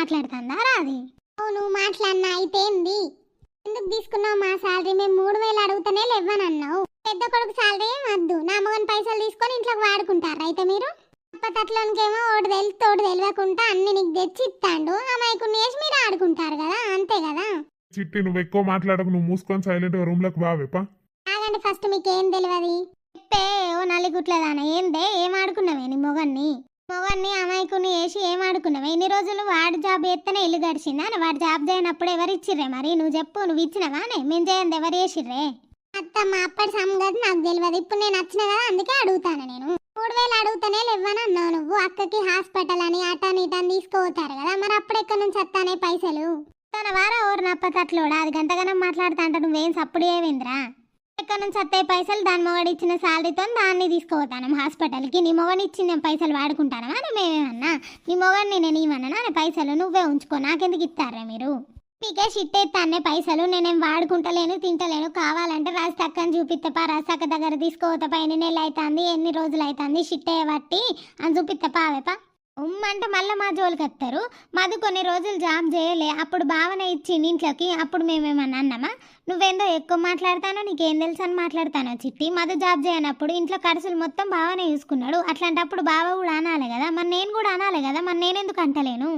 మాట్లాడుతుందా రాది? నువ్వు మాట్లాడినా అయితే ఏంది? ఎందుకు తీసుకున్నావు మా శాలరీ? మేము 3000 అడుగుతానే లేవనన్నావు. పెద్ద కొడుకు శాలరీ వద్దు, నా మగన్ పైసలు తీసుకొని ఇంట్లోకి వాడుకుంటారా అయితే మీరు? అప్పతట్లోనికేమో ఒకటి తెలిసి తోడు తెలియకుండా అన్ని నీకు తెచ్చి ఇస్తాడు, అమాయకుని వేసి మీరు ఆడుకుంటారు కదా, అంతే కదా. చిట్టి నువ్వు ఎక్కువ మాట్లాడకు, నువ్వు మూసుకొని సైలెంట్ గా రూమ్ లోకి బావేపా. ఆగండి, ఫస్ట్ మీకేం తెలియదు చెప్పే. ఓ నలిగుట్లేదానా ఏందే? ఏం ఆడుకున్నావే నీ మొగన్ని? అమాయకుని వేసి ఏం ఆడుకున్నావే? ఇన్ని రోజులు వాడు జాబ్ చేస్తేనే ఇల్లు గడిచిందా? వాడు జాబ్ చేయనప్పుడు ఎవరు ఇచ్చిర్రే? మరి నువ్వు చెప్పు, నువ్వు ఇచ్చినవానే? మేము చేయండి ఎవరు చేసిర్రే? అత్తమ్మ అప్పటి సంగతి నాకు తెలియదు, ఇప్పుడు నేను వచ్చిన కదా అందుకే అడుగుతాను. నేను 3000 అడుగుతానే లేవని అన్నావు నువ్వు. అక్కకి హాస్పిటల్ అని అటని ఇటని తీసుకుపోతారు కదా, మరి అప్పుడు ఎక్కడి నుంచి వస్తానే పైసలు? తన వారా ఓరు నప్పతట్లోడా? అది గంటగానం మాట్లాడుతా అంటే నువ్వేం సప్పుడు ఏవింద్రా? ఎక్కడి నుంచి వస్తాయి పైసలు? దాని మొగడు ఇచ్చిన శాలరీతో దాన్ని తీసుకుపోతాను హాస్పిటల్కి. నీ మొగని ఇచ్చిన పైసలు వాడుకుంటానా? మేమేమన్నా నీ మొగడిని నేను ఇవ్వన్నా పైసలు? నువ్వే ఉంచుకో, నాకెందుకు ఇస్తారా మీరు? మీకే షిట్ ఎత్తానే పైసలు, నేనేం వాడుకుంటలేను తింటలేను. కావాలంటే రాజతక్కని చూపిత్తపా, రాజతక్క దగ్గర తీసుకోవత పైన నెల అవుతుంది, ఎన్ని రోజులు అవుతుంది షిట్ బట్టి అని చూపిత్తపా అవేపా. ఉమ్మంటే మళ్ళీ మా జోలికి వస్తారు. మాది కొన్ని రోజులు జాబ్ చేయలే, అప్పుడు భావన ఇచ్చింది ఇంట్లోకి, అప్పుడు మేమేమన్నా అన్నామా? నువ్వేందో ఎక్కువ మాట్లాడతానో, నీకేం తెలుసు అని మాట్లాడతానో చిట్టి. మధు జాబ్ చేయనప్పుడు ఇంట్లో ఖర్చులు మొత్తం బావనే చూసుకున్నాడు. అట్లాంటప్పుడు బావ కూడా అనాలి కదా, మరి నేను కూడా అనాలి కదా, మరి నేనెందుకు అంటలేను?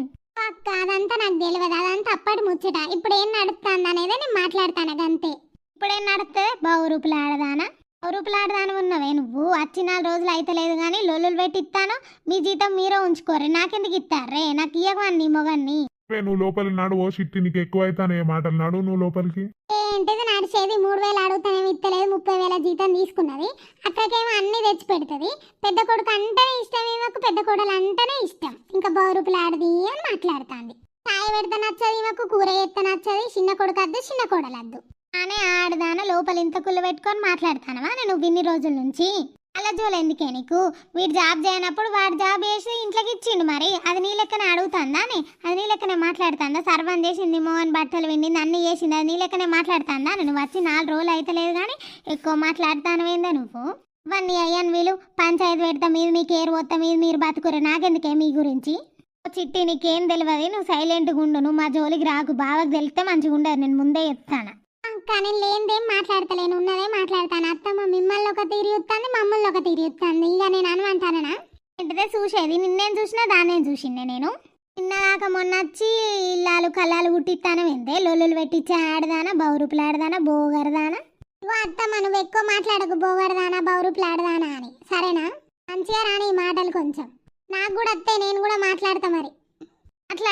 అక్క అదంతా నాకు తెలియదు, అదంతా అప్పటి ముచ్చట. ఇప్పుడు ఏం నడుస్తుంది అనేది నేను మాట్లాడతాను అంతే. ఇప్పుడేం నడుస్తుంది? బహురూపులు ఆడదానా? బహురూపులు ఆడదాని ఉన్నవే నువ్వు. వచ్చి 4 రోజులు అయితే లేదు కానీ లొల్లులు పెట్టి ఇస్తాను. మీ జీతం మీరే ఉంచుకోరే, నాకెందుకు ఇస్తారే? నాకు ఇయ్యగాన్ని మొగన్ని. నువ్వు లోపలి నాడు. ఓ చిట్టి నీకు ఎక్కువ అవుతానే మాటలు, నాడు నువ్వు లోపలికి. ఏంటిది నడిచేది? 3000 అడుగుతానేమి ఇస్తలేదు, 30,000 జీతం తీసుకున్నది. అక్కకేమో అన్ని తెచ్చి పెడుతుంది. పెద్ద కొడుకు అంటేనే ఇష్టం ఈమెకు, పెద్ద కొడలు అంటేనే ఇష్టం. ఇంకా బహురూపులు ఆడది అని మాట్లాడుతుంది. చాయ్ పెడితే నచ్చదు ఈమెకు, కూర చేస్తే నచ్చది. చిన్న కొడుకు వద్దు, చిన్న కోడలు వద్దు అనే ఆడదాన లోపల ఇంత కుళ్ళు పెట్టుకొని మాట్లాడతానవా నేను ఇన్ని రోజుల నుంచి? అలా జోలు ఎందుకే నీకు? వీడు జాబ్ చేయనప్పుడు వాడు జాబ్ చేసి ఇంట్లోకి ఇచ్చిండు, మరి అది నీ లెక్కనే అడుగుతుందా? అది నీ లెక్కనే మాట్లాడుతుందా? సర్వం చేసింది, మోహన్ బట్టలు విండింది, అన్నీ చేసింది, అది నీ లెక్కనే మాట్లాడుతుందా? నువ్వు వచ్చి 4 రోజులు అయితే లేదు కానీ ఎక్కువ మాట్లాడుతానవేందా నువ్వు? ఇవన్నీ అయ్యాను వీళ్ళు పంచాయతీ పెడతా, మీద మీకు ఏరు పోతా, మీద మీరు బతుకురే, నాకెందుకే మీ గురించి? చిట్టి నీకేం తెలియదు, నువ్వు సైలెంట్గా ఉండు, నువ్వు మా జోలికి రాకు. బావకు తెలిస్తే మంచిగా ఉండదు, నేను ముందే చెప్తాను. కానీ లేనిదేం మాట్లాడతలేను, ఉన్నదే మాట్లాడతాను. అత్తమ్మ మిమ్మల్ని ఒక తీరి వస్తుంది, మమ్మల్ని ఒక తీరి వస్తుంది. ఇక నేను అనుమంటానా? ఏంటిదే చూసేది? నిన్నేం చూసినా దాన్నేం చూసిండే నేను. నిన్నదాకా మొన్న వచ్చి ఇల్లాలు కళ్ళాలు గుట్టిస్తాను ఎంతే లొల్లులు పెట్టించే ఆడదానా, బౌరూపులు ఆడదానా, బోగరదానా? అత్తమ్మ నువ్వు ఎక్కువ మాట్లాడకు, బోగరదానా బౌరూపులు ఆడదానా అని, సరేనా? మంచిగా రాని ఈ మాటలు కొంచెం. నాకు కూడా వస్తే నేను కూడా మాట్లాడతా మరి. అట్లా